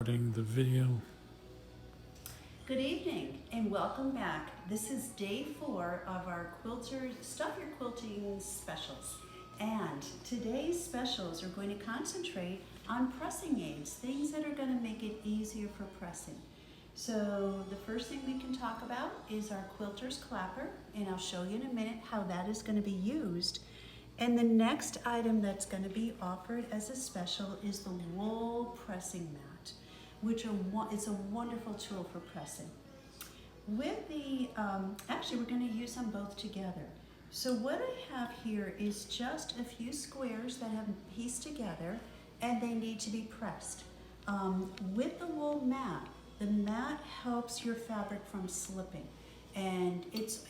starting the video. Good evening and welcome back. This is day 4 of our Stuff Your Quilting specials. And today's specials are going to concentrate on pressing aids, things that are going to make it easier for pressing. So the first thing we can talk about is our quilter's clapper, and I'll show you in a minute how that is going to be used. And the next item that's going to be offered as a special is the wool pressing mat, which is a wonderful tool for pressing. With the, actually we're going to use them both together. So what I have here is just a few squares that have pieced together and they need to be pressed. With the wool mat, the mat helps your fabric from slipping. And it's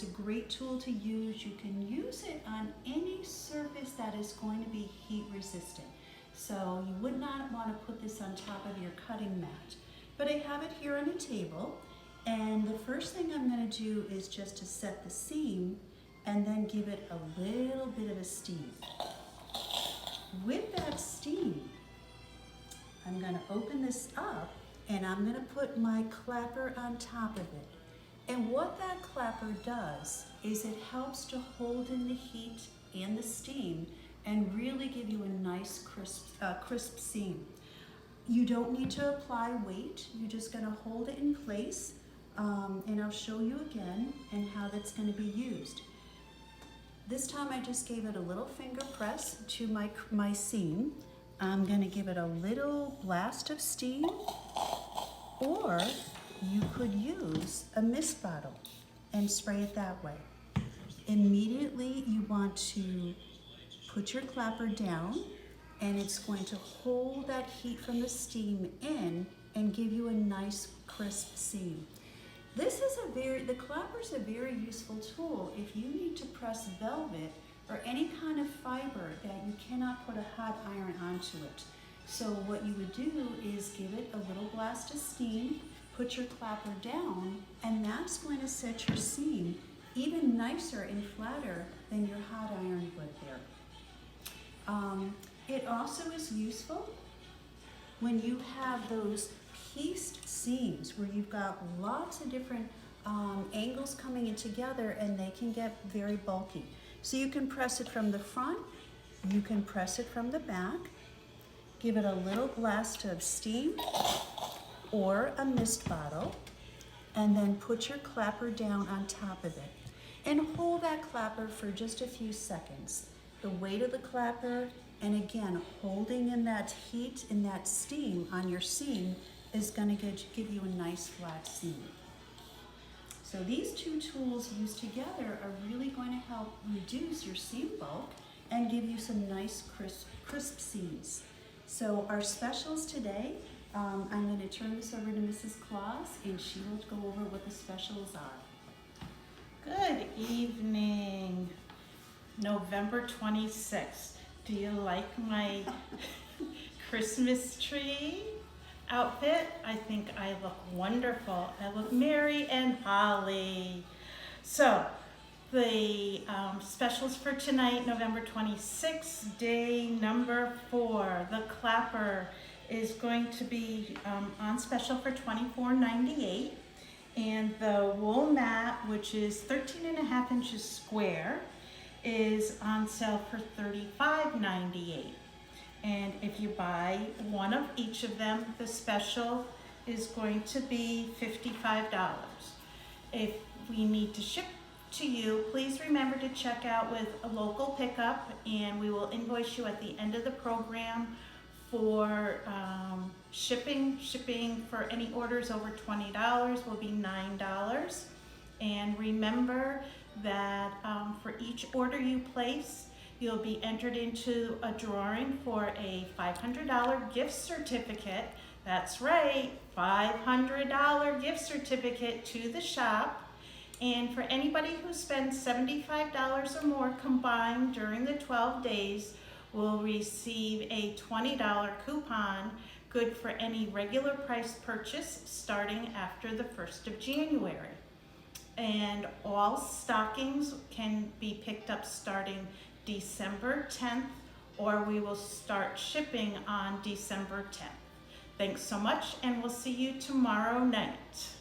a great tool to use. You can use it on any surface that is going to be heat resistant. So you would not want to put this on top of your cutting mat. But I have it here on a table, and the first thing I'm going to do is just to set the seam and then give it a little bit of a steam. With that steam, I'm going to open this up and I'm going to put my clapper on top of it. And what that clapper does is it helps to hold in the heat and the steam and really give you a nice crisp seam. You don't need to apply weight. You're just going to hold it in place, and I'll show you again and how that's going to be used. This time I just gave it a little finger press to my seam. I'm going to give it a little blast of steam, or you could use a mist bottle and spray it that way. Immediately you want to put your clapper down, and it's going to hold that heat from the steam in and give you a nice crisp seam. The clapper is a very useful tool if you need to press velvet or any kind of fiber that you cannot put a hot iron onto it. So what you would do is give it a little blast of steam, put your clapper down, and that's going to set your seam even nicer and flatter than your hot iron would there. It also is useful when you have those pieced seams where you've got lots of different angles coming in together, and they can get very bulky. So you can press it from the front, you can press it from the back, give it a little blast of steam or a mist bottle, and then put your clapper down on top of it. And hold that clapper for just a few seconds. The weight of the clapper, and again, holding in that heat and that steam on your seam is going to give you a nice flat seam. So these two tools used together are really going to help reduce your seam bulk and give you some nice crisp seams. So our specials today, I'm going to turn this over to Mrs. Claus, and she will go over what the specials are. Good evening, November 26th. Do you like my Christmas tree outfit? I think I look wonderful. I look merry and holly. So the specials for tonight, November 26th, day number 4. The clapper is going to be on special for $24.98. And the wool mat, which is 13.5 inches square, is on sale for $35.98. And if you buy one of each of them, the special is going to be $55. If we need to ship to you, please remember to check out with a local pickup, and we will invoice you at the end of the program for shipping. Shipping for any orders over $20 will be $9. And remember that for each order you place, you'll be entered into a drawing for a $500 gift certificate. That's right, $500 gift certificate to the shop. And for anybody who spends $75 or more combined during the 12 days, will receive a $20 coupon, good for any regular price purchase starting after the 1st of January. And all stockings can be picked up starting December 10th, or we will start shipping on December 10th. Thanks so much, and we'll see you tomorrow night.